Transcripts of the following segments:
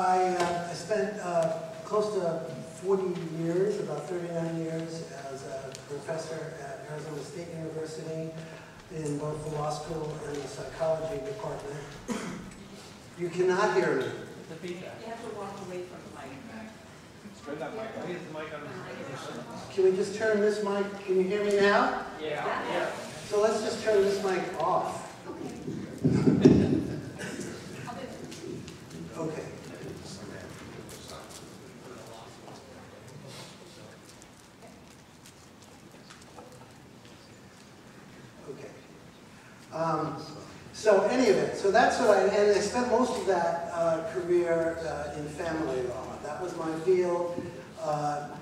I spent close to 40 years, about 39 years, as a professor at Arizona State University in both the law school and the psychology department. You cannot hear me. The feedback. You have to walk away from the mic. Spread that mic. I think the mic on. Can we just turn this mic? Can you hear me now? Yeah. So let's just turn this mic off. Okay. So any of it. So that's what and I spent most of that career in family law. That was my field,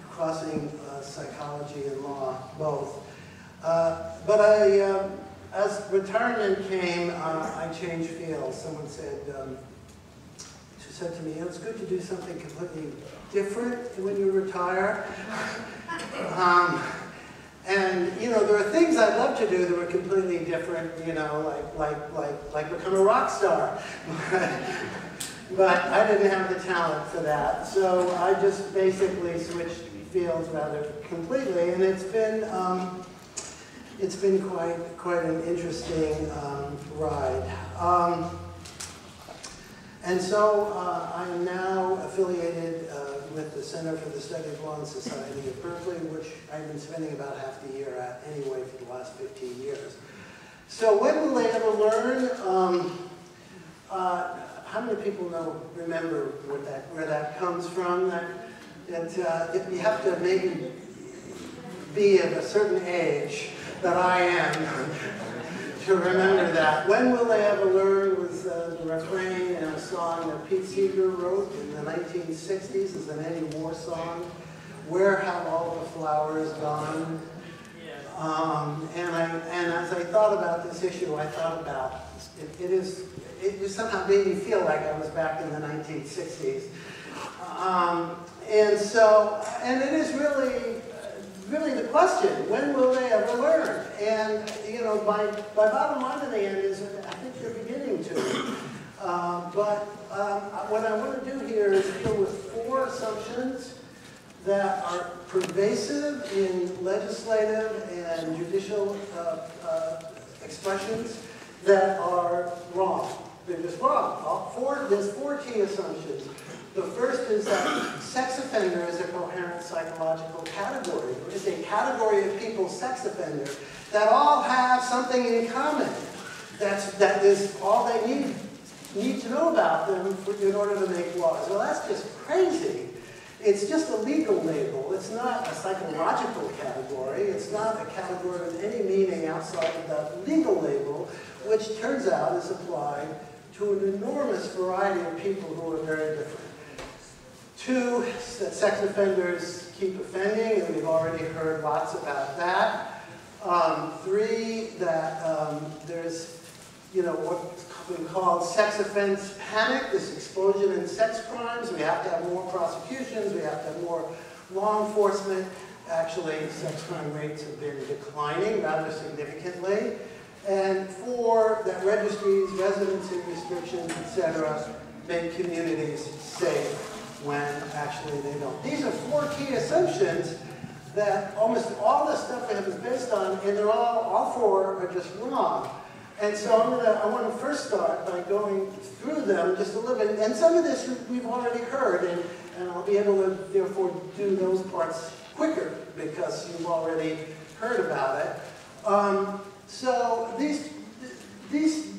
crossing psychology and law, both. But as retirement came, I changed fields. Someone said to me, it's good to do something completely different when you retire. And you know, there are things I'd love to do that were completely different. You know, like become a rock star. But I didn't have the talent for that, so I just basically switched fields rather completely, and it's been quite an interesting ride. And so I am now affiliated with the Center for the Study of Law and Society at Berkeley, which I've been spending about half the year at anyway for the last 15 years. So when will they ever learn? How many people remember where that comes from? That you have to maybe be of a certain age that I am to remember that. When will they ever learn was the refrain in a song that Pete Seeger wrote in the 1960s as an anti-war song. Where have all the flowers gone? And as I thought about this issue, I thought about it just somehow made me feel like I was back in the 1960s. And it is really the question, when will they ever learn? And, you know, my bottom line in the end is I think they're beginning to. But what I want to do here is deal with 4 assumptions that are pervasive in legislative and judicial expressions that are wrong. They're just wrong. There's 4 key assumptions. The first is that sex offender is a coherent psychological category. It's a category of people, sex offenders, that all have something in common. That is all they need to know about them in order to make laws. Well, that's just crazy. It's just a legal label. It's not a psychological category. It's not a category with any meaning outside of that legal label, which turns out is applied to an enormous variety of people who are very different. 2, that sex offenders keep offending, and we've already heard lots about that. 3, that there's, you know, what's been called sex offense panic, this explosion in sex crimes. We have to have more prosecutions. We have to have more law enforcement. Actually, sex crime rates have been declining rather significantly. And 4, that registries, residency restrictions, etc., make communities safe when actually they don't. These are 4 key assumptions that almost all the stuff we have is based on, and they're all 4 are just wrong. And so I want to first start by going through them just a little bit. And some of this we've already heard, and I'll be able to therefore do those parts quicker because you've already heard about it. So these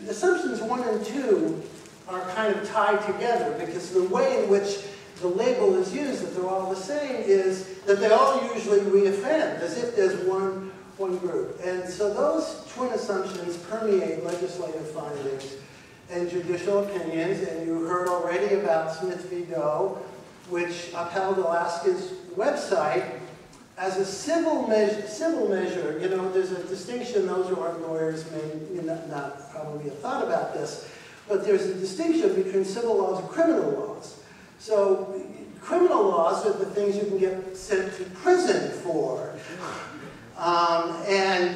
assumptions 1 and 2 are kind of tied together because the way in which the label is used, that they're all the same, is that they all usually re-offend, as if there's one group. And so those twin assumptions permeate legislative findings and judicial opinions, and you heard already about Smith v. Doe, which upheld Alaska's website as a civil measure. You know, there's a distinction, those who aren't lawyers may not probably have thought about this, but there's a distinction between civil laws and criminal laws. So criminal laws are the things you can get sent to prison for. And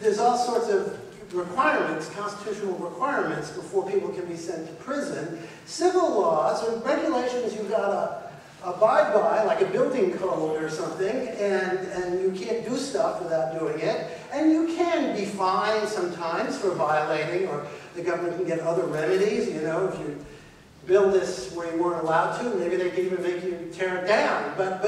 there's all sorts of requirements, constitutional requirements, before people can be sent to prison. Civil laws or regulations you've got to abide by, like a building code or something, and you can't do stuff without doing it. And you can be fined sometimes for violating, or the government can get other remedies. You know, if you build this where you weren't allowed to, maybe they can even make you tear it down. But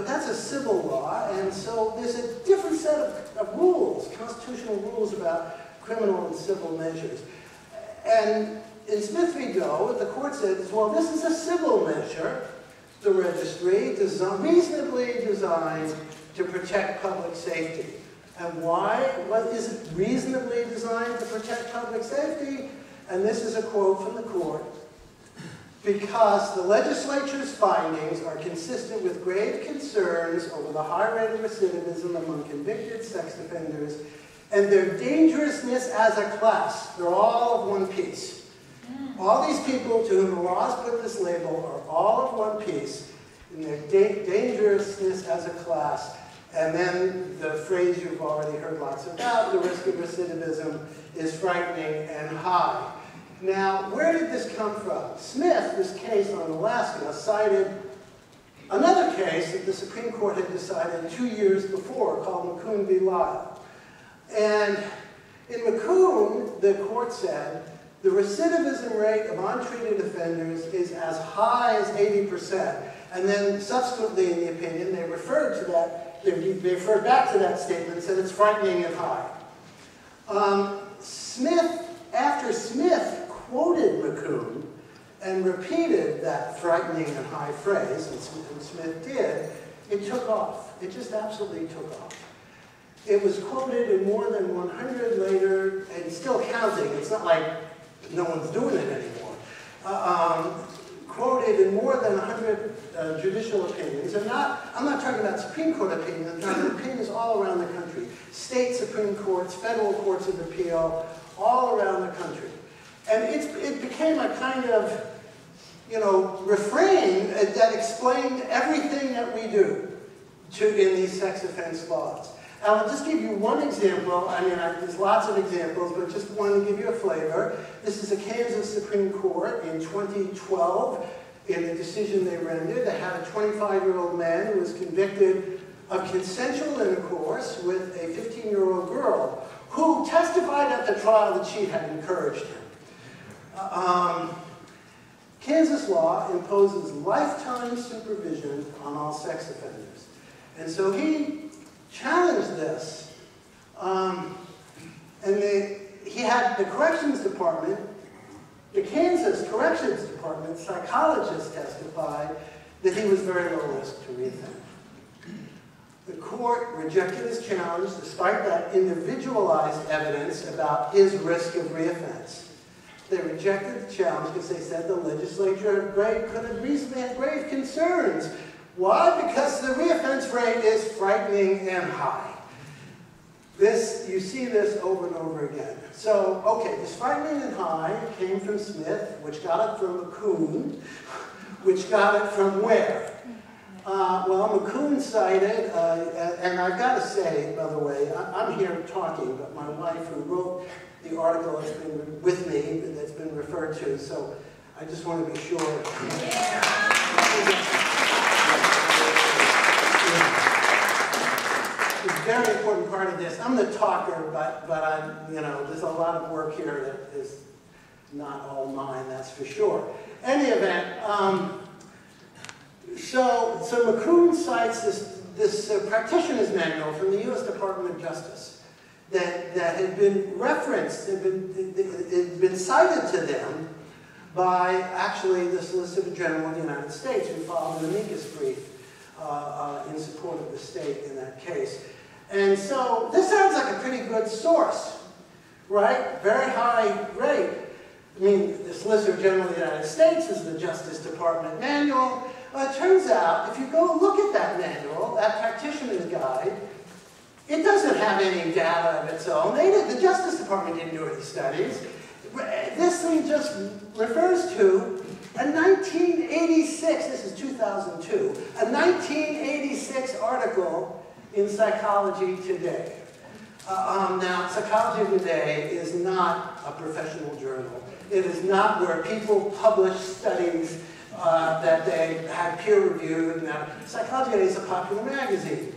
that's a civil law, and so there's a different set of rules, constitutional rules about criminal and civil measures. And in Smith v. Doe, the court said, well, this is a civil measure, the registry, reasonably designed to protect public safety. And why? What is it reasonably designed to protect public safety? And this is a quote from the court. Because the legislature's findings are consistent with grave concerns over the high rate of recidivism among convicted sex offenders and their dangerousness as a class. They're all of one piece. All these people to whom the laws put this label are all of one piece in their dangerousness as a class. And then the phrase you've already heard lots about, the risk of recidivism is frightening and high. Now, where did this come from? Smith, this case on Alaska, cited another case that the Supreme Court had decided 2 years before called McCoon v. Lyle. And in McCoon, the court said, the recidivism rate of untreated offenders is as high as 80%. And then subsequently in the opinion, they referred to that, they referred back to that statement and said it's frightening and high. After Smith quoted McCoon and repeated that frightening and high phrase, and Smith did, it took off. It just absolutely took off. It was quoted in more than 100 later, and still counting. It's not like no one's doing it anymore. Quoted in more than 100 judicial opinions. I'm not talking about Supreme Court opinions, I'm talking opinions all around the country. State Supreme Courts, federal courts of appeal, all around the country. And it became a kind of, refrain that explained everything that we do in these sex offense laws. And I'll just give you one example. I mean, there's lots of examples, but just want to give you a flavor. This is the Kansas Supreme Court in 2012. In the decision they rendered, they had a 25-year-old man who was convicted of consensual intercourse with a 15-year-old girl who testified at the trial that she had encouraged him. Kansas law imposes lifetime supervision on all sex offenders. And so he challenged this. He had the corrections department, the Kansas Corrections Department psychologist testified that he was very low risk to reoffend. The court rejected his challenge despite that individualized evidence about his risk of reoffense. They rejected the challenge because they said the legislature could have reasonably had grave concerns. Why? Because the reoffense rate is frightening and high. You see this over and over again. So, okay, this frightening and high came from Smith, which got it from McCoon, which got it from where? Well, McCoon cited, and I've got to say, by the way, I'm here talking, but my wife who wrote the article has been with me, that's been referred to, so I just want to be sure. It's a very important part of this. I'm the talker, but I'm, there's a lot of work here that is not all mine, that's for sure. Any event, so McCoon cites this practitioner's manual from the U.S. Department of Justice that had been referenced, had been cited to them by actually the Solicitor General of the United States, who filed an amicus brief in support of the state in that case. And so this sounds like a pretty good source, right? Very high rate. I mean, the Solicitor General of the United States is the Justice Department manual. Well, it turns out, if you go look at that manual, that practitioner's guide, it doesn't have any data of its own. The Justice Department didn't do any studies. This thing just refers to a 1986, this is 2002, a 1986 article in Psychology Today. Now, Psychology Today is not a professional journal. It is not where people publish studies that they had peer-reviewed. Now, Psychology Today is a popular magazine.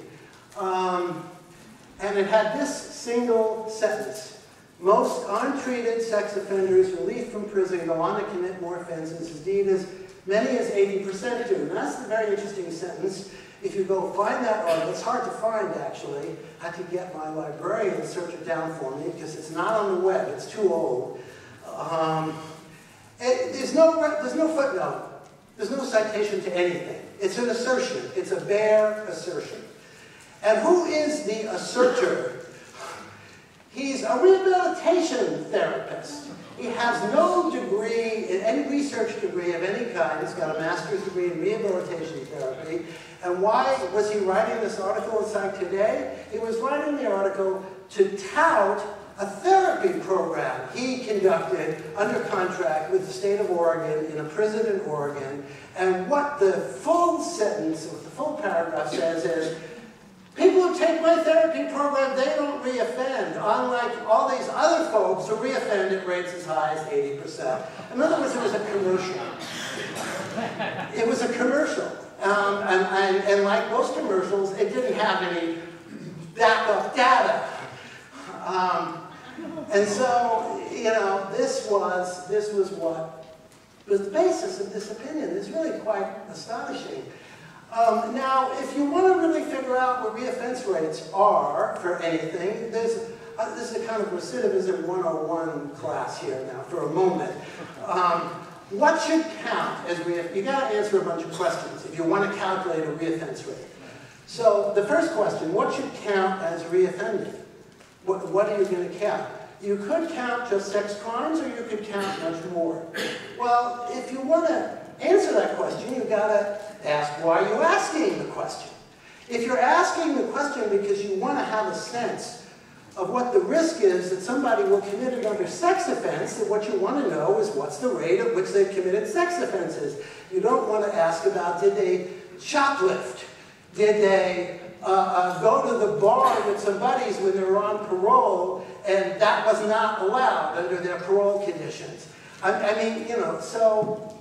And it had this single sentence: most untreated sex offenders released from prison go on to commit more offenses, indeed as many as 80% do. And that's a very interesting sentence. If you go find that article, it's hard to find actually. I had to get my librarian to search it down for me because it's not on the web, it's too old. There's no footnote. There's no citation to anything. It's an assertion. It's a bare assertion. And who is the asserter? He's a rehabilitation therapist. He has no degree, any research degree of any kind. He's got a master's degree in rehabilitation therapy. And why was he writing this article in Psych Today? He was writing the article to tout a therapy program he conducted under contract with the state of Oregon in a prison in Oregon. And what the full sentence, what the full paragraph says is, people who take my therapy program, they don't reoffend, unlike all these other folks who reoffend at rates as high as 80%. In other words, it was a commercial. It was a commercial. And like most commercials, it didn't have any backup data. And so, you know, this was what was the basis of this opinion. It's really quite astonishing. Now, if you want to really figure out what reoffense rates are for anything, this is a kind of recidivism 101 class here now for a moment. What should count as reoffense? You got to answer a bunch of questions if you want to calculate a reoffense rate. So the first question: what should count as reoffending? What are you going to count? You could count just sex crimes, or you could count much more. Well, if you want to answer that question, you've got to ask, why are you asking the question? If you're asking the question because you want to have a sense of what the risk is that somebody will commit another sex offense, then what you want to know is what's the rate at which they've committed sex offenses. You don't want to ask about, did they shoplift? Did they go to the bar with some buddies when they were on parole, and that was not allowed under their parole conditions? I mean, you know, so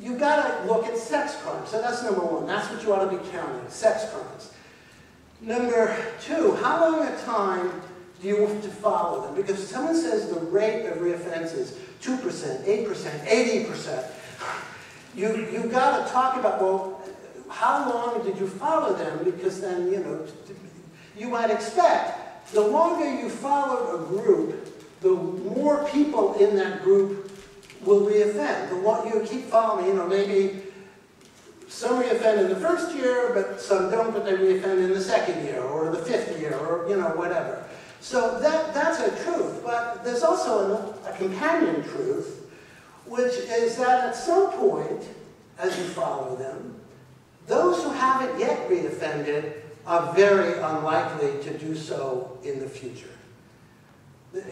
you've got to look at sex crimes. So that's number one. That's what you ought to be counting, sex crimes. Number two, how long a time do you have to follow them? Because if someone says the rate of reoffense is 2%, 8%, 80%, you've got to talk about, well, how long did you follow them? Because then, you know, you might expect the longer you followed a group, the more people in that group will reoffend. The more you keep following, you know, maybe some reoffend in the first year, but some don't, but they reoffend in the second year, or the fifth year, or, you know, whatever. So that's a truth, but there's also a companion truth, which is that at some point, as you follow them, those who haven't yet reoffended are very unlikely to do so in the future.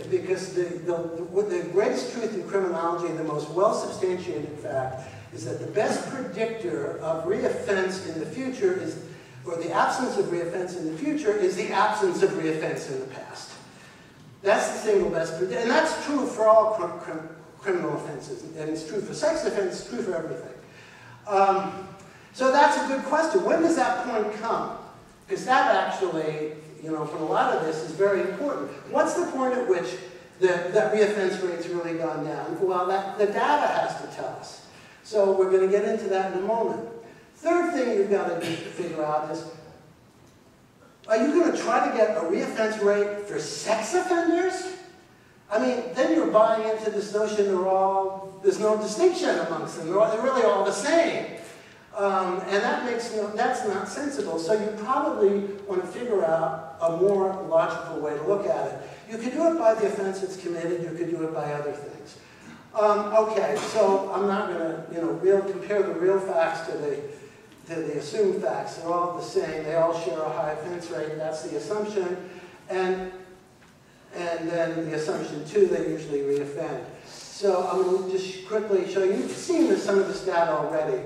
Because the greatest truth in criminology, the most well-substantiated fact, is that the best predictor of reoffense in the future is, or the absence of reoffense in the future, is the absence of reoffense in the past. That's the single best predictor. And that's true for all criminal offenses. And it's true for sex offense, it's true for everything. So that's a good question. When does that point come? Because that actually, you know, for a lot of this is very important. What's the point at which that reoffense rate's really gone down? Well, the data has to tell us. So we're going to get into that in a moment. Third thing you've got to figure out is, are you going to try to get a reoffense rate for sex offenders? I mean, then you're buying into this notion there's no distinction amongst them. They're really all the same. And that's not sensible. So you probably want to figure out a more logical way to look at it. You could do it by the offense that's committed. You could do it by other things. Okay, so I'm not going to, you know, compare the real facts to the assumed facts. They're all the same. They all share a high offense rate. That's the assumption. And then the assumption, too, they usually reoffend. So I'm going to just quickly show you. You've seen some of this data already.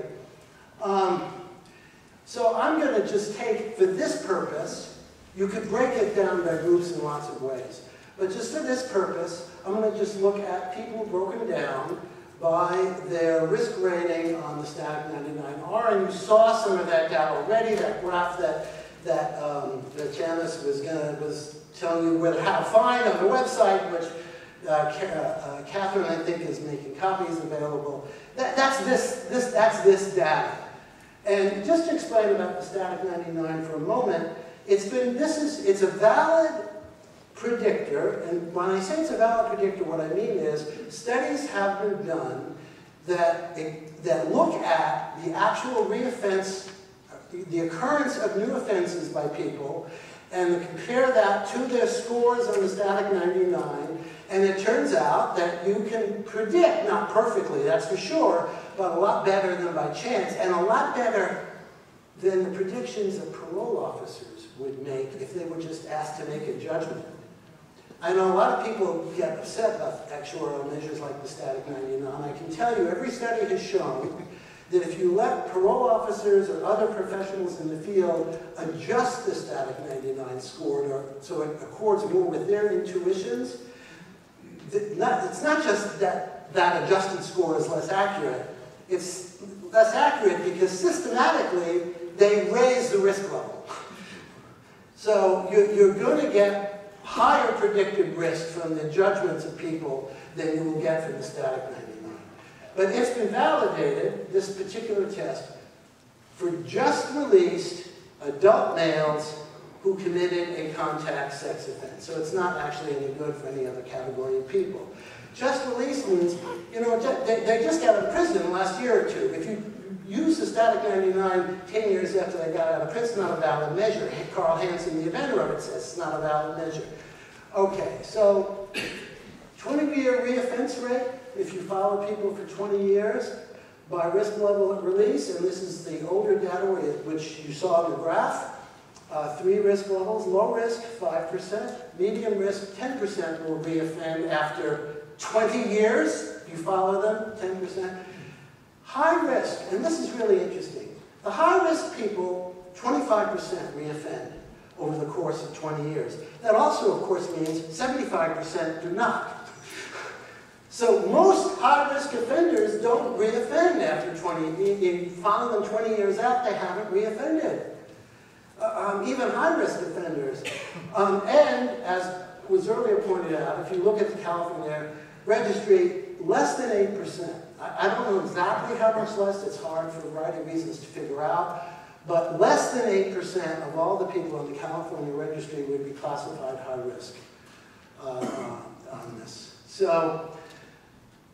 So I'm going to just take, for this purpose, You could break it down by groups in lots of ways. But just for this purpose, I'm going to just look at people broken down by their risk rating on the static 99R. And you saw some of that data already, that graph that Janice was telling you how to find on the website, which Catherine, I think, is making copies available. That's this data. And just to explain about the static 99 for a moment, it's a valid predictor, and when I say it's a valid predictor, what I mean is studies have been done that look at the actual reoffense, the occurrence of new offenses by people, and compare that to their scores on the static 99, and it turns out that you can predict, not perfectly, that's for sure, but a lot better than by chance, and a lot better than the predictions that parole officers would make if they were just asked to make a judgment. I know a lot of people get upset about actuarial measures like the static 99. I can tell you every study has shown that if you let parole officers or other professionals in the field adjust the static 99 score so it accords more with their intuitions, it's not just that that adjusted score is less accurate. It's less accurate because systematically they raise the risk level. So you're going to get higher predicted risk from the judgments of people than you will get from the static 99. But it's been validated, this particular test, for just released adult males who committed a contact sex offense. So it's not actually any good for any other category of people. Just released means, you know, they just got out of prison in the last year or two. If you use the static 99 10 years after they got out of prison, it's not a valid measure. Carl Hansen, the inventor of it, says it's not a valid measure. Okay, so 20-year reoffense rate, if you follow people for 20 years, by risk level at release, and this is the older data which you saw in the graph, 3 risk levels: low risk, 5%, medium risk, 10% will reoffend after 20 years. If you follow them, 10%. High risk, and this is really interesting. The high risk people, 25% reoffend over the course of 20 years. That also, of course, means 75% do not. So most high-risk offenders don't reoffend after 20. You follow them 20 years out, they haven't reoffended. Even high-risk offenders. And, as was earlier pointed out, if you look at the California registry, less than 8%. I don't know exactly how much less. It's hard for a variety of reasons to figure out. But less than 8% of all the people in the California registry would be classified high risk on this. So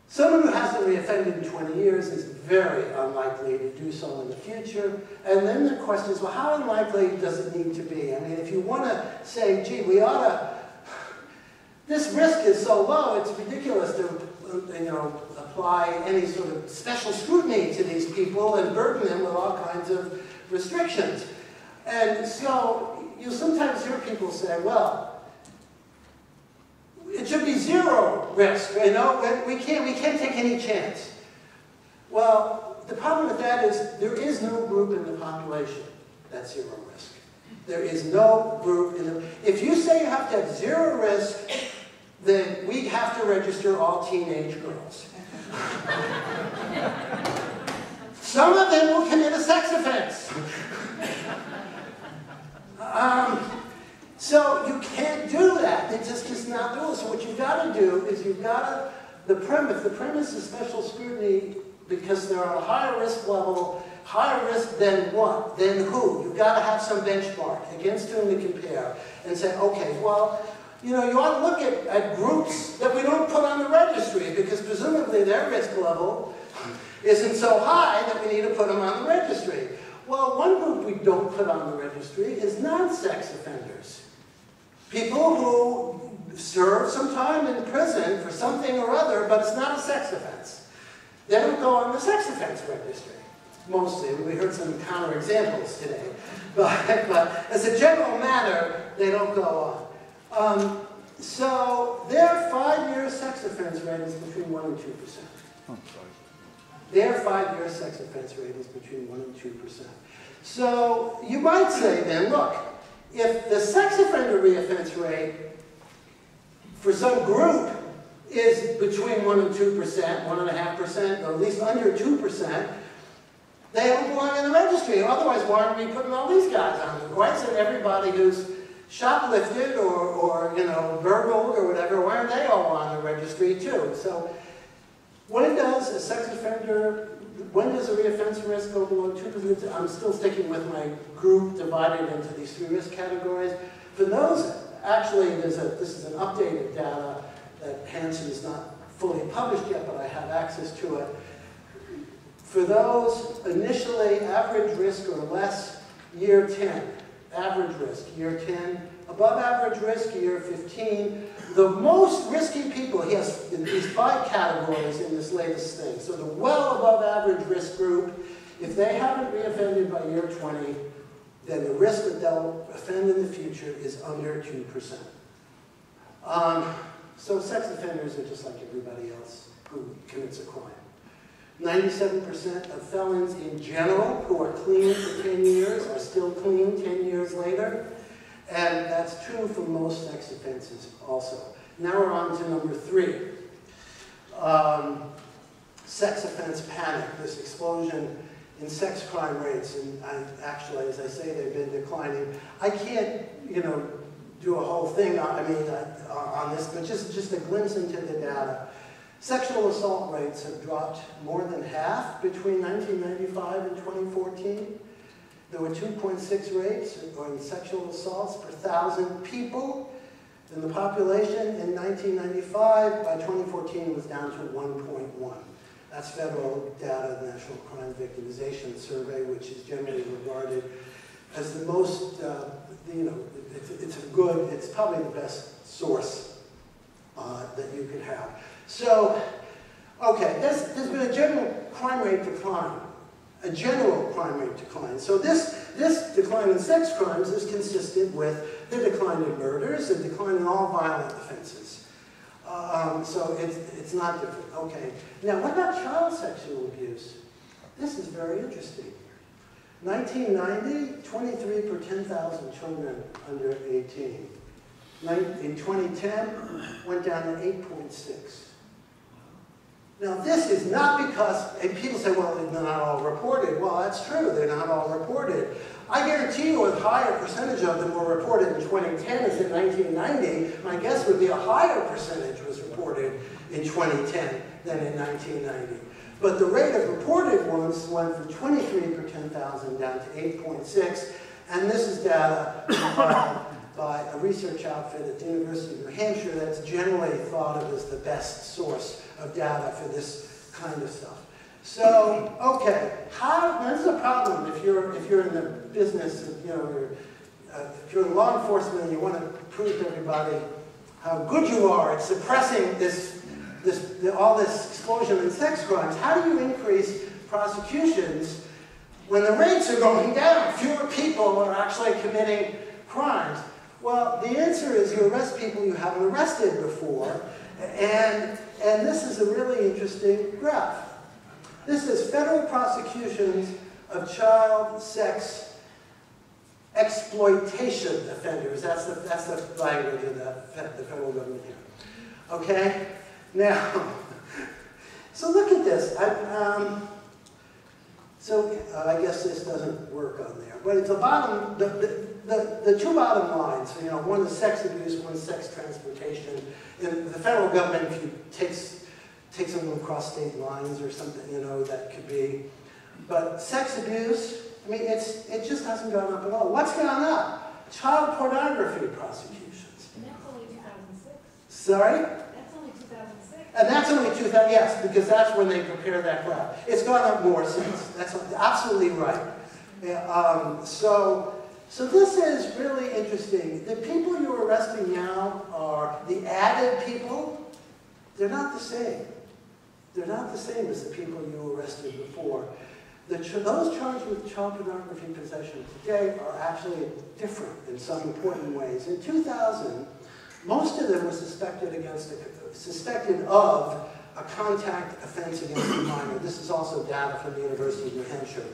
someone who hasn't reoffended in 20 years is very unlikely to do so in the future. And then the question is, well, how unlikely does it need to be? I mean, if you want to say, gee, we ought to, this risk is so low, it's ridiculous to apply any sort of special scrutiny to these people and burden them with all kinds of restrictions. And so you sometimes hear people say, well, it should be 0 risk, we can't take any chance. Well, the problem with that is there is no group in the population that's 0 risk. There is no group in the, if you say you have to have 0 risk, then we have to register all teenage girls. Some of them will commit a sex offense. So you can't do that. It's just not doable. So what you've got to do is you've got to, the premise is special scrutiny because they're on a higher risk level. Higher risk than what? Than who? You've got to have some benchmark against whom to compare and say, okay, well, you ought to look at groups that we don't put on the registry because presumably their risk level isn't so high that we need to put them on the registry. Well, one group we don't put on the registry is non-sex offenders. People who serve some time in prison for something or other, but it's not a sex offense. They don't go on the sex offense registry. Mostly. We heard some counterexamples today. But as a general matter, they don't go on. So their 5-year sex offense rate is between 1% and 2%. Their 5-year sex offense rate is between 1% and 2%. So you might say then, look, if the sex offender reoffense rate for some group is between 1% and 2%, 1.5%, or at least under 2%, they don't belong in the registry. Otherwise, why are we putting all these guys on it? Why isn't everybody who's shoplifted or you know, burgled or whatever, why aren't they all on the registry too? So when does a sex offender, when does a reoffense risk go below 2%? I'm still sticking with my group divided into these 3 risk categories. For those, actually, this is an updated data that Hansen is not fully published yet, but I have access to it. For those initially average risk or less, year 10, average risk, year 10, above average risk, year 15. The most risky people, he has these 5 categories in this latest thing. So the well above average risk group, if they haven't reoffended by year 20, then the risk that they'll offend in the future is under 2%. So sex offenders are just like everybody else who commits a crime. 97% of felons in general who are clean for 10 years are still clean 10 years later. And that's true for most sex offenses also. Now we're on to number 3. Sex offense panic, this explosion in sex crime rates. And actually, as I say, they've been declining. I can't, you know, do a whole thing, on this, but just a glimpse into the data. Sexual assault rates have dropped more than half between 1995 and 2014. There were 2.6 rates on sexual assaults per 1,000 people in the population. In 1995, by 2014, it was down to 1.1. That's federal data, the National Crime Victimization Survey, which is generally regarded as the most, you know, it's probably the best source that you could have. So, okay, there's been a general crime rate decline. A general crime rate decline. So this decline in sex crimes is consistent with the decline in murders, the decline in all violent offenses. So it's not different. Okay. Now, what about child sexual abuse? This is very interesting. 1990, 23 per 10,000 children under 18. In 2010, went down to 8.6. Now, this is not because, and people say, well, they're not all reported. Well, that's true, they're not all reported. I guarantee you a higher percentage of them were reported in 2010 as in 1990. My guess would be a higher percentage was reported in 2010 than in 1990. But the rate of reported ones went from 23 per 10,000 down to 8.6. And this is data by a research outfit at the University of New Hampshire that's generally thought of as the best source of data for this kind of stuff. So, okay, there's a problem if you're in the business, you know, if you're in law enforcement and you want to prove to everybody how good you are at suppressing all this explosion in sex crimes. How do you increase prosecutions when the rates are going down? Fewer people are actually committing crimes. Well, the answer is you arrest people you haven't arrested before, and this is a really interesting graph. This is federal prosecutions of child sex exploitation offenders. That's the language of the federal government here. Okay? Now, so look at this. I guess this doesn't work on there. But at the bottom, the 2 bottom lines, you know, one is sex abuse, one is sex transportation. In the federal government, if you take someone across state lines or something, you know, that could be. But sex abuse, I mean, it just hasn't gone up at all. What's gone up? Child pornography prosecutions. And that's only 2006. Sorry? That's only 2006. And that's only 2000, yes, because that's when they prepare that graph. It's gone up more since. That's absolutely right. Yeah, so this is really interesting. The people you're arresting now are the added people. They're not the same. They're not the same as the people you arrested before. Those charged with child pornography possession today are actually different in some important ways. In 2000, most of them were suspected of a contact offense against a minor. This is also data from the University of New Hampshire.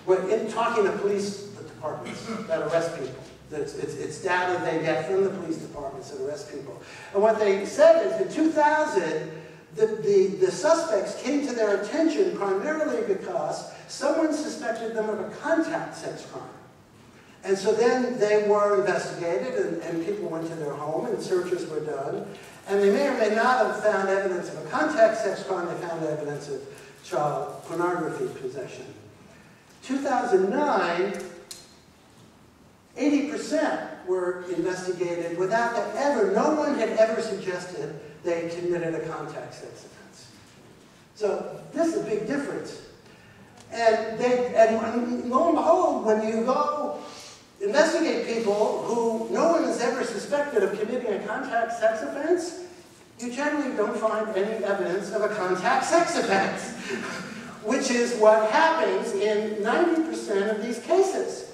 We're talking to police departments that arrest people. It's data they get from the police departments that arrest people. And what they said is in 2000, the suspects came to their attention primarily because someone suspected them of a contact sex crime. And so then they were investigated, and people went to their home, and searches were done. And they may or may not have found evidence of a contact sex crime. They found evidence of child pornography possession. 2009, 80% were investigated without that ever, no one had ever suggested they committed a contact sex offense. So this is a big difference. And lo and behold, when you go investigate people who no one has ever suspected of committing a contact sex offense, you generally don't find any evidence of a contact sex offense, which is what happens in 90% of these cases.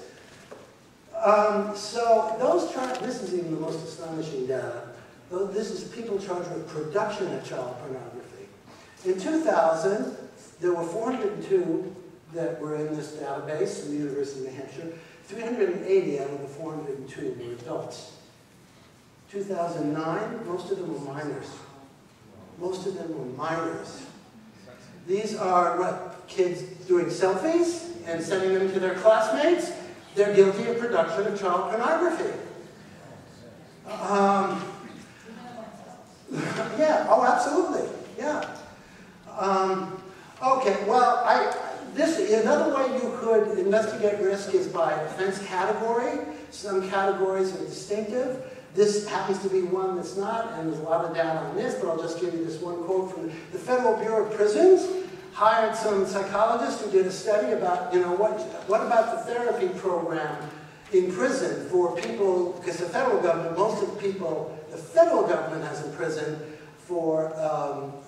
So this is even the most astonishing data. This is people charged with production of child pornography. In 2000, there were 402 that were in this database from the University of New Hampshire. 380 out of the 402 were adults. 2009, most of them were minors. Most of them were minors. These are what? Kids doing selfies and sending them to their classmates. They're guilty of production of child pornography. Yeah, oh, absolutely, yeah. Okay, well, another way you could investigate risk is by offense category. Some categories are distinctive. This happens to be one that's not, and there's a lot of data on this, but I'll just give you this one quote from the Federal Bureau of Prisons. Hired some psychologists who did a study about, what about the therapy program in prison for people, because the federal government, most of the people the federal government has in prison for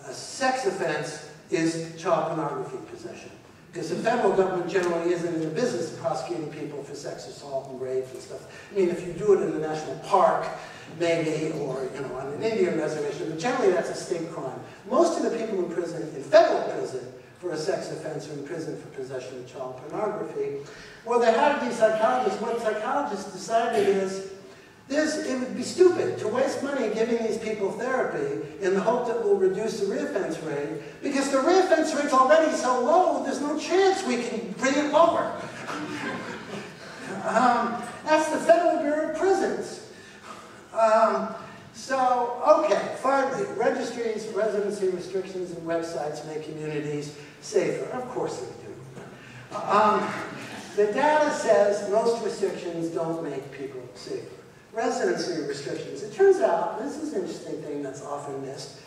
a sex offense is child pornography possession. Because the federal government generally isn't in the business of prosecuting people for sex assault and rape and stuff. I mean, if you do it in a national park, maybe, or on an Indian reservation, but generally that's a state crime. Most of the people in prison, in federal prison, for a sex offense are in prison for possession of child pornography. Well, they hired these psychologists. What psychologists decided is, it would be stupid to waste money giving these people therapy in the hope that we'll reduce the reoffense rate, because the reoffense rate's already so low, there's no chance we can bring it lower. That's the Federal Bureau of Prisons. Okay, finally, registries, residency restrictions, and websites make communities safer. Of course they do. The data says most restrictions don't make people safer. Residency restrictions. It turns out, this is an interesting thing that's often missed,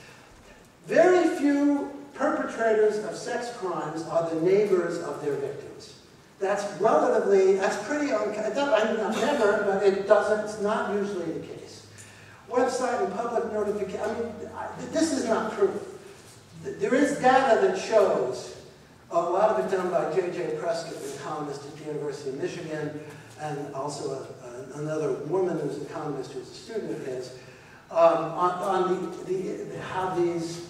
very few perpetrators of sex crimes are the neighbors of their victims. That's pretty never, but it's not usually the case. Website and public notification, this is not proof. There is data that shows, a lot of it done by J.J. Prescott, an economist at the University of Michigan, and also another woman who's an economist who's a student of his, on how these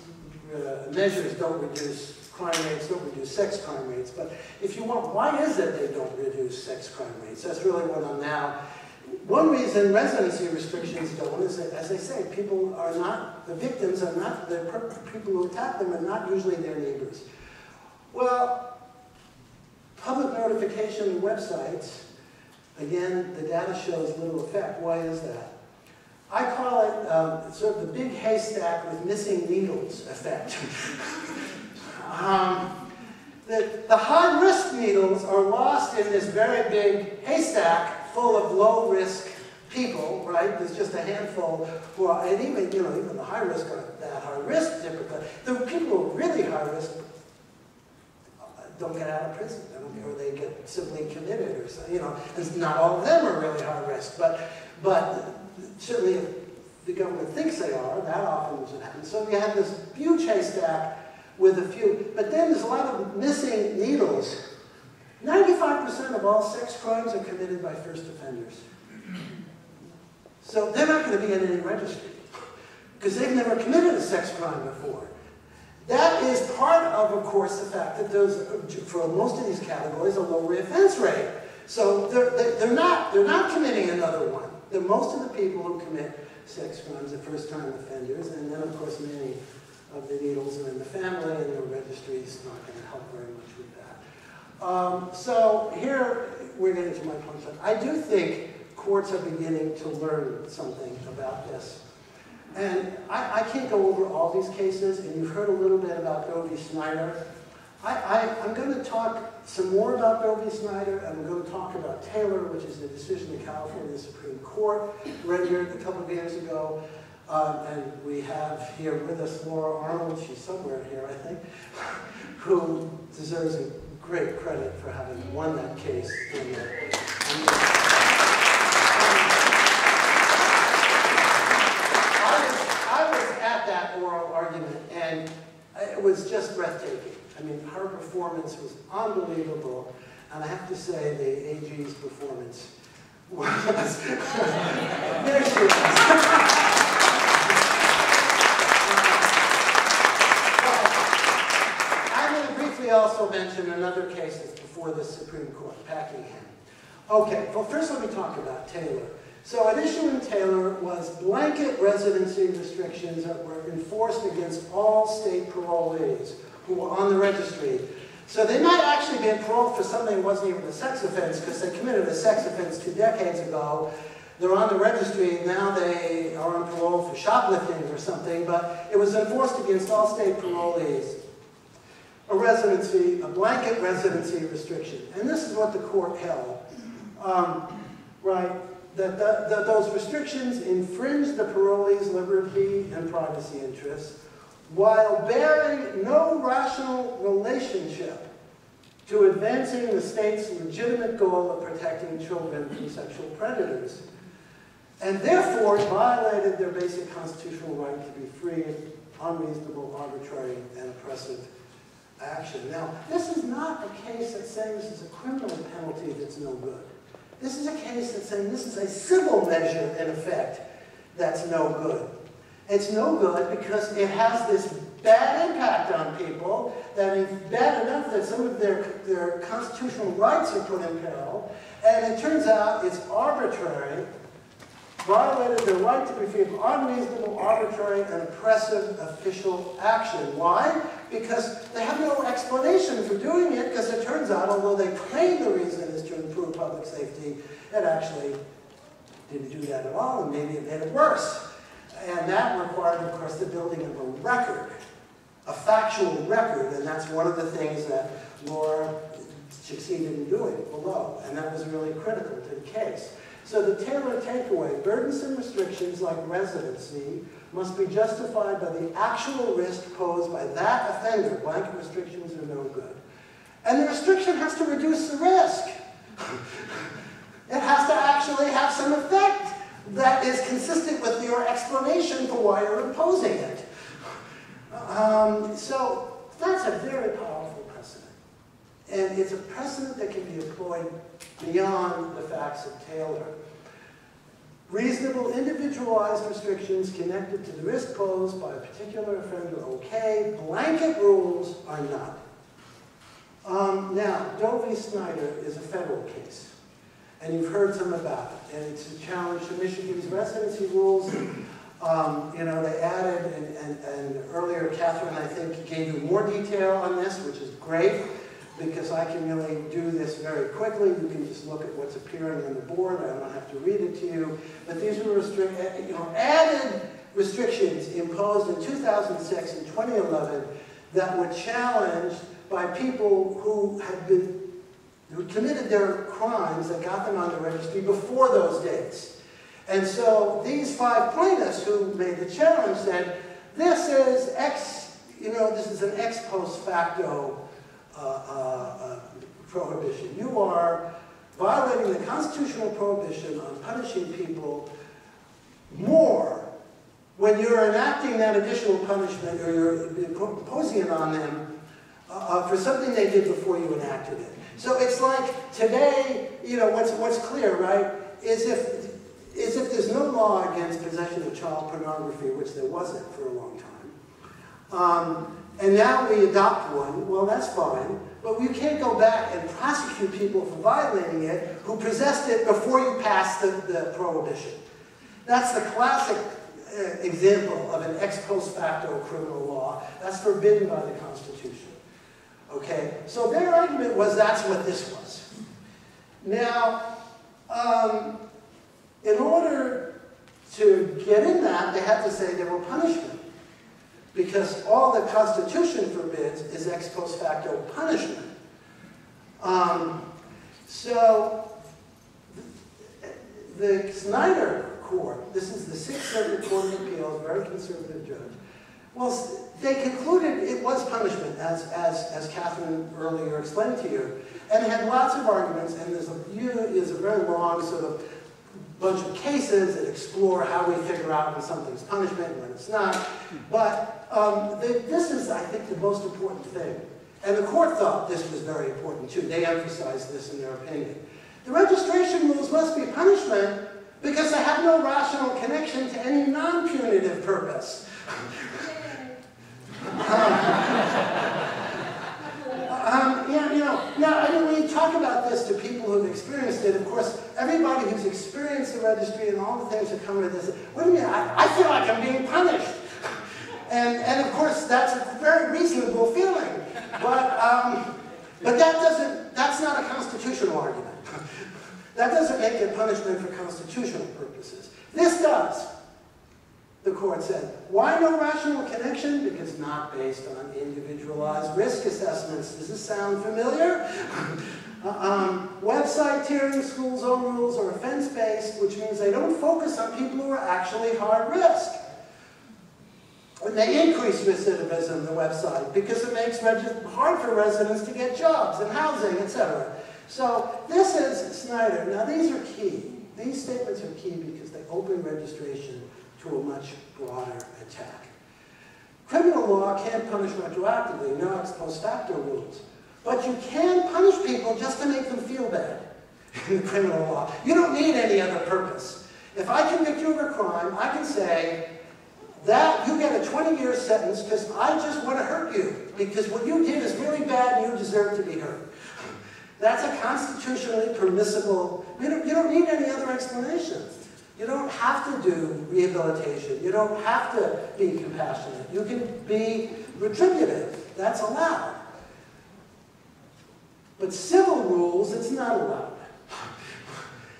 measures don't reduce crime rates, don't reduce sex crime rates. But if you want, why is it they don't reduce sex crime rates? That's really what I'm now. One reason residency restrictions don't is that, as I say, the victims are not, the people who attack them are not usually their neighbors. Well, public notification and websites, again, the data shows little effect. Why is that? I call it sort of the big haystack with missing needles effect. The high-risk needles are lost in this very big haystack full of low-risk people, right? There's just a handful who are, and even the high-risk aren't that high-risk typically. The people who are really high-risk don't get out of prison, or they get simply committed, or something. And not all of them are really high-risk, but certainly if the government thinks they are, that often is what happens. So you have this huge haystack with a few, but then there's a lot of missing needles. 95% of all sex crimes are committed by first offenders. So they're not going to be in any registry, because they've never committed a sex crime before. That is part of course, the fact that there's, for most of these categories, a low reoffense rate, So they're not committing another one. Most of the people who commit sex crimes are first-time offenders, and then, of course, many of the needles are in the family, and the registry is not going to help very much with that. So here, we're getting to my point. I do think courts are beginning to learn something about this. And I can't go over all these cases, and you've heard a little bit about Doe v. Snyder. I'm going to talk some more about Doe v. Snyder, and I'm going to talk about Taylor, which is the decision the California Supreme Court rendered a couple of years ago. And we have here with us Laura Arnold, she's somewhere here, I think, who deserves a great credit for having won that case. I was at that oral argument, and it was just breathtaking. I mean, her performance was unbelievable, and I have to say the AG's performance was... There she is. I'm going to briefly also mention another case that's before the Supreme Court, Packingham. Okay, well, first let me talk about Taylor. So an issue in Taylor was blanket residency restrictions that were enforced against all state parolees who were on the registry. So they might actually be paroled for something that wasn't even a sex offense because they committed a sex offense 2 decades ago. They're on the registry, and now they are on parole for shoplifting or something, but it was enforced against all state parolees. A blanket residency restriction. And this is what the court held, right? That those restrictions infringe the parolee's liberty and privacy interests while bearing no rational relationship to advancing the state's legitimate goal of protecting children from sexual predators, and therefore violated their basic constitutional right to be free of unreasonable, arbitrary, and oppressive action. Now, this is not a case that's saying this is a criminal penalty that's no good. This is a case that's saying this is a civil measure, in effect, that's no good. It's no good because it has this bad impact on people, that is bad enough that some of their constitutional rights are put in peril, and it turns out it's arbitrary, violated their right to be free of unreasonable, arbitrary, and oppressive official action. Why? Because they have no explanation for doing it, because it turns out, although they claim the reason is to improve public safety, it actually didn't do that at all, and maybe it made it worse. And that required, of course, the building of a record, a factual record, and that's one of the things that Laura succeeded in doing below, and that was really critical to the case. So the Taylor takeaway, burdensome restrictions like residency must be justified by the actual risk posed by that offender. Blanket restrictions are no good. And the restriction has to reduce the risk. It has to actually have some effect that is consistent with your explanation for why you're imposing it. So that's a very powerful precedent. And it's a precedent that can be employed beyond the facts of Taylor. Reasonable individualized restrictions connected to the risk posed by a particular offender, okay. Blanket rules are not. Now, Doe v. Snyder is a federal case. And you've heard some about it. And it's a challenge to Michigan's residency rules. You know, they added, and earlier Catherine, I think, gave you more detail on this, which is great, because I can really do this very quickly. You can just look at what's appearing on the board. I don't have to read it to you. But these were added restrictions imposed in 2006 and 2011 that were challenged by people who committed their crimes that got them on the registry before those dates. And so these 5 plaintiffs who made the challenge said, this is this is an ex post facto prohibition. You are violating the constitutional prohibition on punishing people more when you're enacting that additional punishment, or you're imposing it on them for something they did before you enacted it. So it's like today, what's clear, right, is if there's no law against possession of child pornography, which there wasn't for a long time, and now we adopt one, well, that's fine, but you can't go back and prosecute people for violating it who possessed it before you passed the prohibition. That's the classic example of an ex post facto criminal law. That's forbidden by the Constitution. Okay? So their argument was that's what this was. Now, in order to get in that, they had to say there were punishment. Because all the Constitution forbids is ex post facto punishment. So the Snyder Court, this is the Sixth Circuit Court of Appeals, very conservative judge, well, they concluded it was punishment, as Catherine earlier explained to you, and it had lots of arguments, and there's a very long sort of bunch of cases that explore how we figure out when something's punishment and when it's not. But this is, I think, the most important thing. And the court thought this was very important, too. They emphasized this in their opinion. The registration rules must be punishment because they have no rational connection to any non-punitive purpose. When you talk about this to people who've experienced it, of course, everybody who's experienced the registry and all the things that come with this, what do you mean? I feel like I'm being punished. And of course, that's a very reasonable feeling. But that's not a constitutional argument. That doesn't make it punishment for constitutional purposes. This does. The court said, why no rational connection? Because not based on individualized risk assessments. Does this sound familiar? Website tiering, school zone rules are offense-based, which means they don't focus on people who are actually hard risk. And they increase recidivism, the website, because it makes it hard for residents to get jobs and housing, etc. So this is Snyder. Now these are key. These statements are key because they open registration to a much broader attack. Criminal law can't punish retroactively, no ex post facto rules. But you can punish people just to make them feel bad in the criminal law. You don't need any other purpose. If I convict you of a crime, I can say that you get a 20-year sentence because I just want to hurt you, because what you did is really bad and you deserve to be hurt. That's a constitutionally permissible, you don't need any other explanation. You don't have to do rehabilitation. You don't have to be compassionate. You can be retributive. That's allowed. But civil rules, it's not allowed.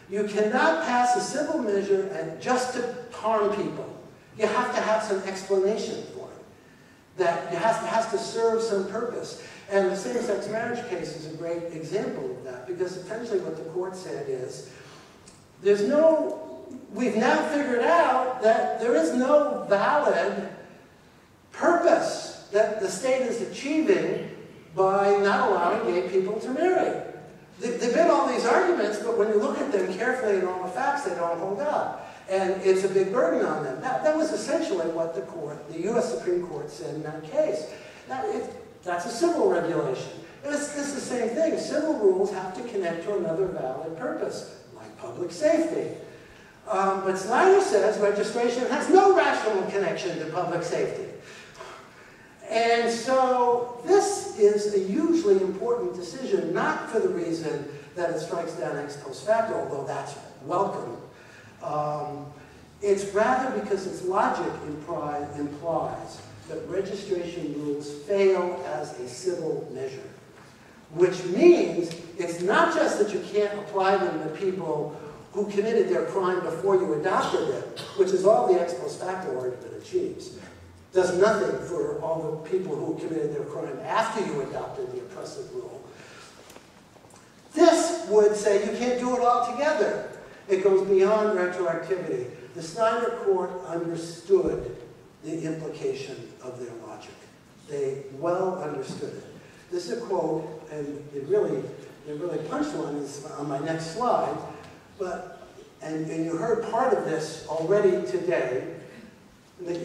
You cannot pass a civil measure and just to harm people. You have to have some explanation for it. That it has to serve some purpose. And the same-sex marriage case is a great example of that, because essentially what the court said is, we've now figured out that there is no valid purpose that the state is achieving by not allowing gay people to marry. There've been all these arguments, but when you look at them carefully and all the facts, they don't hold up. And it's a big burden on them. That was essentially what the U.S. Supreme Court said in that case. That's a civil regulation. It's the same thing. Civil rules have to connect to another valid purpose, like public safety. But Snyder says registration has no rational connection to public safety. And so this is a hugely important decision, not for the reason that it strikes down ex post facto, although that's welcome. It's rather because its logic implies that registration rules fail as a civil measure, which means it's not just that you can't apply them to people who committed their crime before you adopted them, which is all the ex post facto argument achieves. Does nothing for all the people who committed their crime after you adopted the oppressive rule. This would say you can't do it all together. It goes beyond retroactivity. The Snyder Court understood the implication of their logic. They well understood it. This is a quote, and the really punchline is on my next slide. And you heard part of this already today. And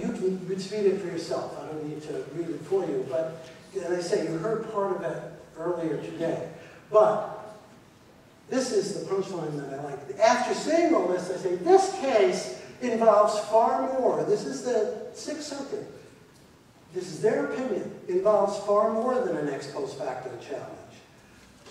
you can read it for yourself. I don't need to read it for you. But, and I say, you heard part of it earlier today. But this is the punchline that I like. After saying all this, I say, this case involves far more. This is the Sixth Circuit. This is their opinion. Involves far more than an ex post facto challenge.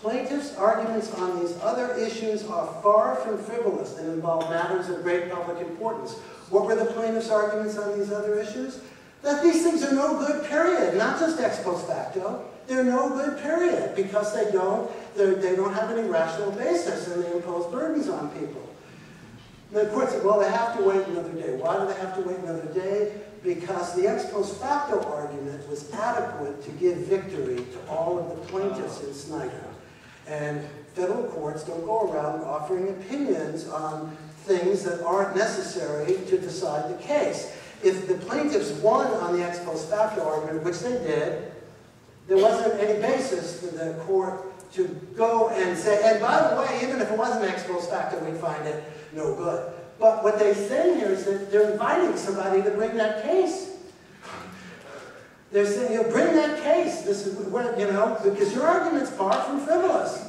Plaintiffs' arguments on these other issues are far from frivolous and involve matters of great public importance. What were the plaintiffs' arguments on these other issues? That these things are no good, period. Not just ex post facto. They're no good, period, because they don't have any rational basis and they impose burdens on people. And the court said, well, they have to wait another day. Why do they have to wait another day? Because the ex post facto argument was adequate to give victory to all of the plaintiffs in Snyder. And federal courts don't go around offering opinions on things that aren't necessary to decide the case. If the plaintiffs won on the ex post facto argument, which they did, there wasn't any basis for the court to go and say, and by the way, even if it wasn't ex post facto, we'd find it no good. But what they say here is that they're inviting somebody to bring that case. They're saying, you know, bring that case. This is where, you know, because your argument's far from frivolous.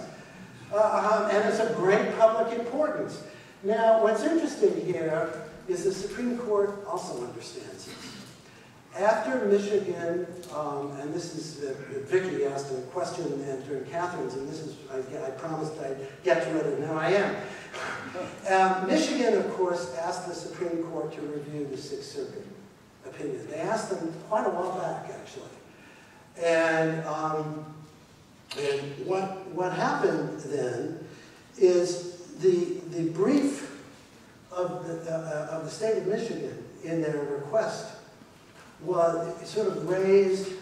And it's of great public importance. Now, what's interesting here is the Supreme Court also understands this. After Michigan, and this is, Vicki asked a question during Catherine's, and this is, I promised I'd get to it, and now I am. Michigan, of course, asked the Supreme Court to review the Sixth Circuit opinion. They asked them quite a while back, actually. And what happened then is the brief of the state of Michigan in their request was, it sort of raised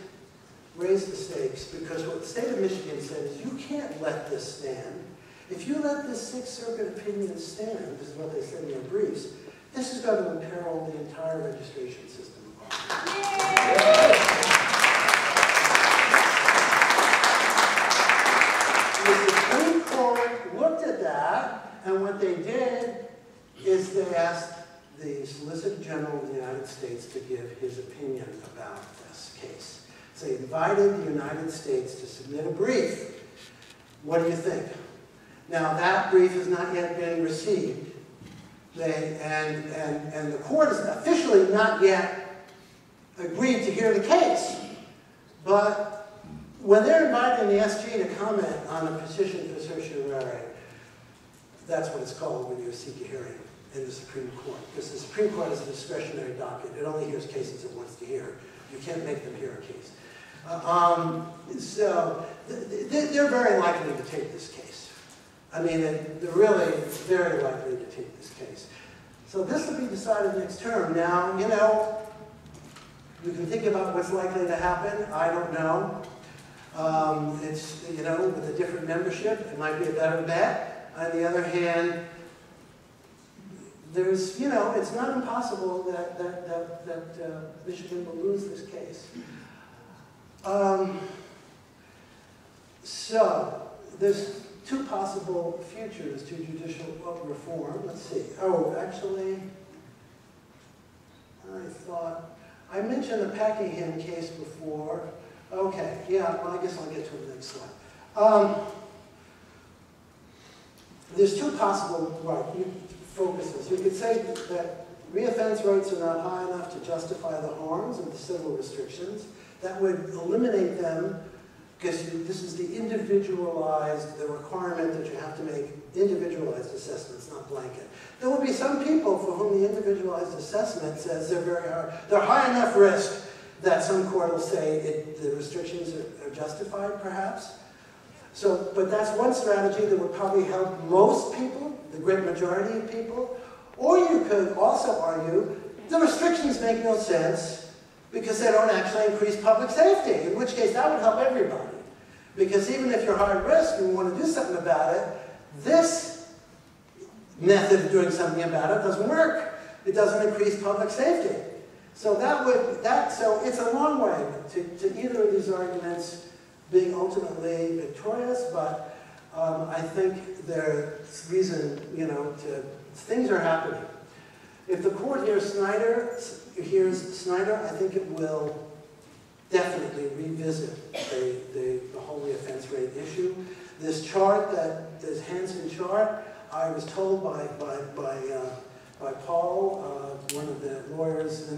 the stakes, because what the state of Michigan said is, you can't let this stand. If you let this Sixth Circuit opinion stand, this is what they said in their briefs, this is going to imperil the entire registration system. The Supreme Court looked at that, and what they did is they asked the Solicitor General of the United States to give his opinion about this case. So he invited the United States to submit a brief. What do you think? Now, that brief has not yet been received. And the court has officially not yet agreed to hear the case. But when they're inviting the SG to comment on a petition for certiorari, that's what it's called when you seek a hearing in the Supreme Court. Because the Supreme Court is a discretionary docket. It only hears cases it wants to hear. You can't make them hear a case. So they're very likely to take this case. I mean, they're really very likely to take this case. So this will be decided next term. Now, you know, you can think about what's likely to happen. I don't know. It's, you know, with a different membership, it might be a better bet. On the other hand, there's, you know, it's not impossible that Michigan will lose this case. So, there's two possible futures to judicial reform. Let's see. Oh, actually, I mentioned the Packingham case before. Okay, yeah, well, I guess I'll get to the next slide. There's two possible focuses. You could say that reoffense rates are not high enough to justify the harms of the civil restrictions. That would eliminate them, because this is the individualized, the requirement that you have to make individualized assessments, not blanket. There will be some people for whom the individualized assessment says they're high enough risk that some court will say the restrictions are justified, perhaps. So, but that's one strategy that would probably help most people, the great majority of people. Or you could also argue the restrictions make no sense because they don't actually increase public safety, in which case that would help everybody. Because even if you're high risk and you want to do something about it, this method of doing something about it doesn't work. It doesn't increase public safety. So so it's a long way to either of these arguments being ultimately victorious, but I think there's reason, you know, things are happening. If the court hears Snyder, I think it will definitely revisit the whole reoffense rate issue. This chart, this Hansen chart, I was told by Paul lawyers,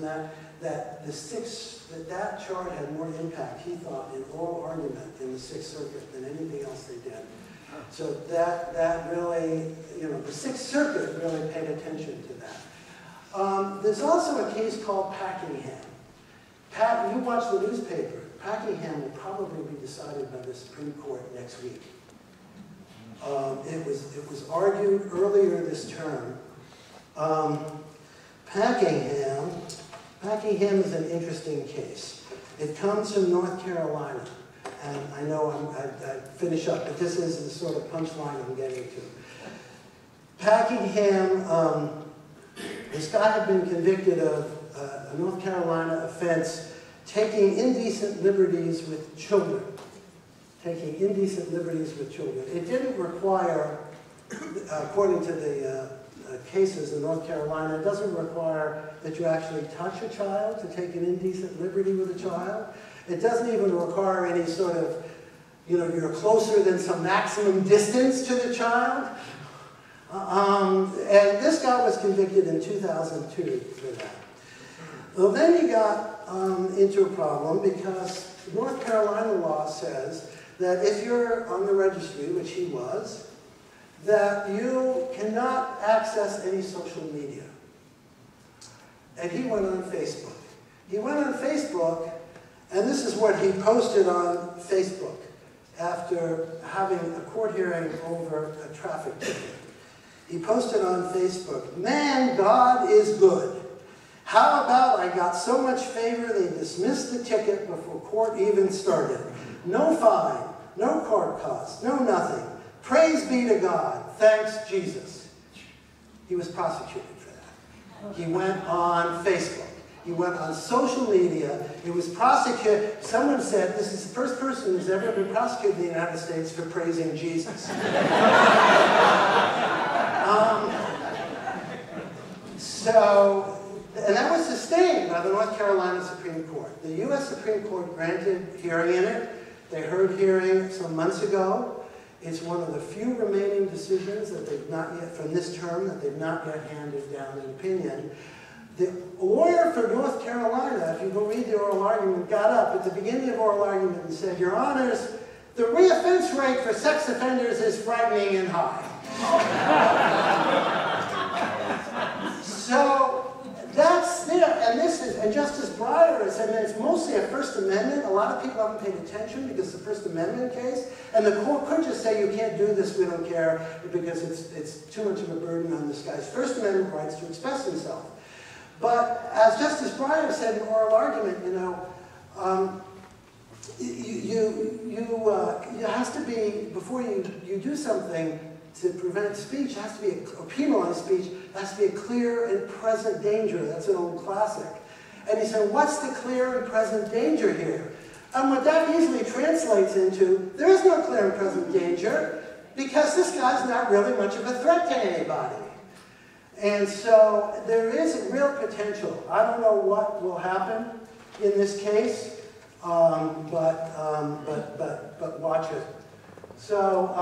and that charge had more impact, he thought, in oral argument in the Sixth Circuit than anything else they did. So that really, the Sixth Circuit really paid attention to that. There's also a case called Packingham. You watch the newspaper. Packingham will probably be decided by the Supreme Court next week. It was argued earlier this term. Packingham is an interesting case. It comes from North Carolina. And I know I finish up, but this is the sort of punchline I'm getting to. Packingham, this guy had been convicted of a North Carolina offense, taking indecent liberties with children. Taking indecent liberties with children. It didn't require, according to the cases in North Carolina, it doesn't require that you actually touch a child to take an indecent liberty with a child. It doesn't even require any sort of, you're closer than some maximum distance to the child. And this guy was convicted in 2002 for that. Well, then he got into a problem because North Carolina law says that if you're on the registry, which he was, that you cannot access any social media. And he went on Facebook. He went on Facebook, and this is what he posted on Facebook after having a court hearing over a traffic ticket. He posted on Facebook, "Man, God is good. How about I got so much favor they dismissed the ticket before court even started. No fine, no court cost, no nothing. Praise be to God. Thanks, Jesus." He was prosecuted for that. He went on Facebook. He went on social media. He was prosecuted. Someone said this is the first person who's ever been prosecuted in the United States for praising Jesus. And that was sustained by the North Carolina Supreme Court. The U.S. Supreme Court granted hearing in it. They heard hearing some months ago. It's one of the few remaining decisions that they've not yet, from this term, that they've not yet handed down an opinion. The lawyer for North Carolina, if you go read the oral argument, got up at the beginning of oral argument and said, "Your Honors, the reoffense rate for sex offenders is frightening and high." So that's there, and Justice Breyer has said that it's mostly a First Amendment. A lot of people haven't paid attention because it's a First Amendment case, and the court could just say you can't do this, we don't care, because it's too much of a burden on this guy's First Amendment rights to express himself. But as Justice Breyer said in oral argument, it has to be, before you do something to prevent speech, it has to be or penalize speech, it has to be a clear and present danger. That's an old classic. And he said, what's the clear and present danger here? And what that easily translates into, there is no clear and present danger because this guy's not really much of a threat to anybody. And so there is real potential. I don't know what will happen in this case, but watch it. So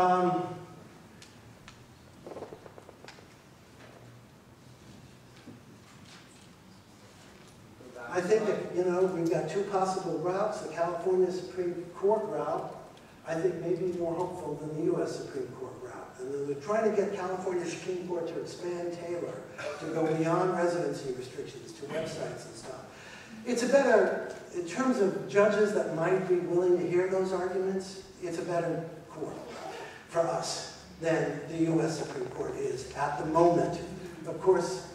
I think that, we've got two possible routes. The California Supreme Court route, I think, may be more hopeful than the U.S. Supreme Court route. And then they're trying to get California Supreme Court to expand Taylor, to go beyond residency restrictions, to websites and stuff. It's a better, in terms of judges that might be willing to hear those arguments, it's a better court for us than the U.S. Supreme Court is at the moment. Of course,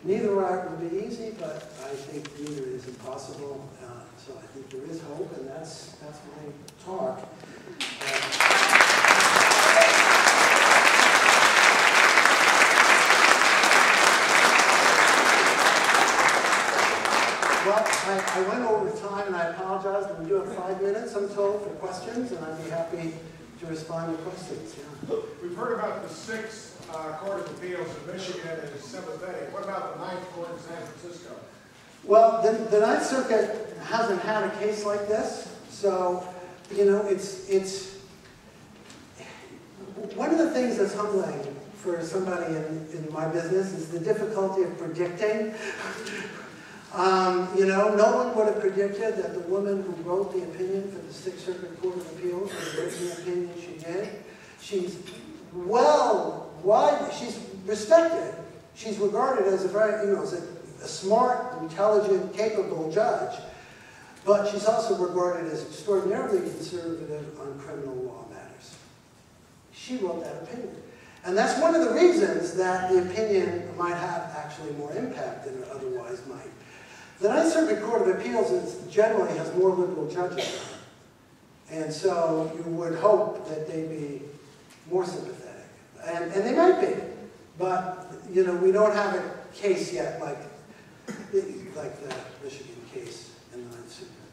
neither route will be easy, but I think neither is impossible. So I think there is hope, and that's my talk. Well, I went over time, and I apologize. We do have 5 minutes, I'm told, for questions, and I'd be happy to respond to questions. Yeah. We've heard about the 6th Court of Appeals in Michigan is sympathetic. What about the 9th Court in San Francisco? Well, the Ninth Circuit hasn't had a case like this, so it's one of the things that's humbling for somebody in my business is the difficulty of predicting. You know, no one would have predicted that the woman who wrote the opinion for the Sixth Circuit Court of Appeals would have written the opinion she did. She's she's respected. She's regarded as a very, you know, as a smart, intelligent, capable judge. But she's also regarded as extraordinarily conservative on criminal law matters. She wrote that opinion. And that's one of the reasons that the opinion might have actually more impact than it otherwise might. The Ninth Circuit Court of Appeals generally has more liberal judges. And so you would hope that they'd be more sympathetic. And they might be. But, you know, we don't have a case yet like the Michigan case in the Ninth Circuit.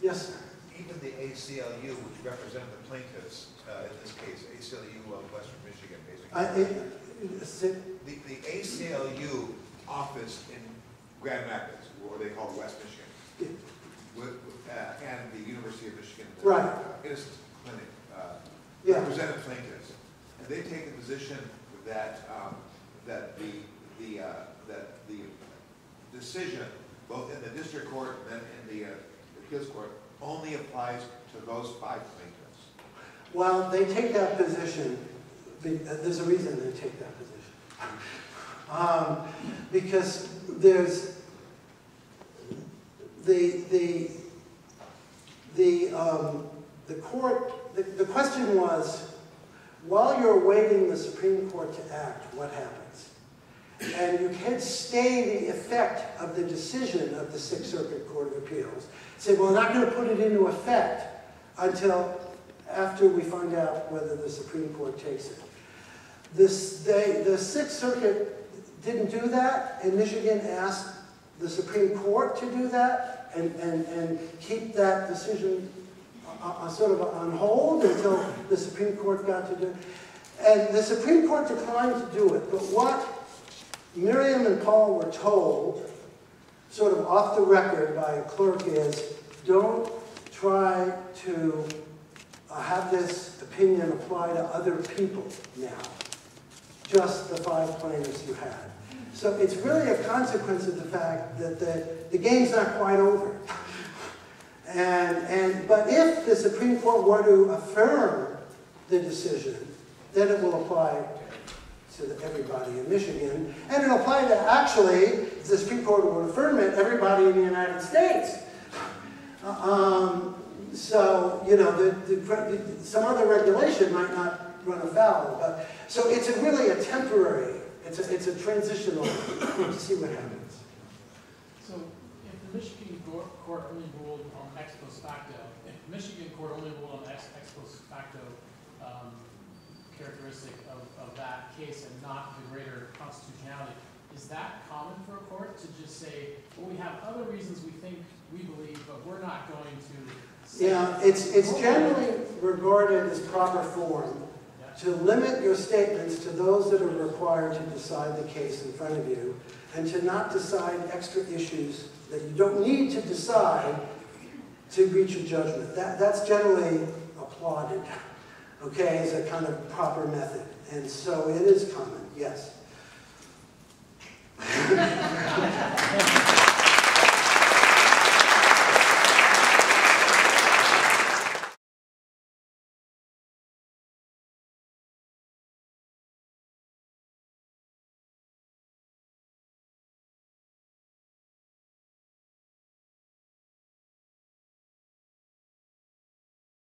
Yes, sir. Even the ACLU, which represented the plaintiffs, in this case, ACLU of Western Michigan, basically. The ACLU office in Grand Rapids, or they call West Michigan, and the University of Michigan Innocence Clinic represented plaintiffs, and they take the position that that the decision, both in the district court and then in the appeals court, only applies to those 5 plaintiffs. Well, they take that position. There's a reason they take that position. Because there's the question was, while you're awaiting the Supreme Court to act, what happens? And you can't stay the effect of the decision of the Sixth Circuit Court of Appeals. Say, well, we're not going to put it into effect until after we find out whether the Supreme Court takes it. The Sixth Circuit didn't do that, and Michigan asked the Supreme Court to do that and keep that decision sort of on hold until the Supreme Court got to do it. And the Supreme Court declined to do it. But what Miriam and Paul were told, sort of off the record by a clerk, is don't try to have this opinion apply to other people now. Just the 5 plaintiffs you had. So it's really a consequence of the fact that the game's not quite over. But if the Supreme Court were to affirm the decision, then it will apply to everybody in Michigan, and it'll apply to, actually, if the Supreme Court would affirm it, everybody in the United States. So, you know, some other regulation might not run afoul, but so it's really a temporary, it's a transitional, to see what happens. So, if the Michigan court only ruled on ex post facto, if the Michigan court only ruled on the ex post facto characteristic of that case and not the greater constitutionality, is that common for a court to just say, well, we have other reasons we believe, but we're not going to say. Yeah, it's generally regarded as proper form to limit your statements to those that are required to decide the case in front of you, and to not decide extra issues that you don't need to decide to reach a judgment. That's generally applauded, okay, as a kind of proper method. And so it is common, yes.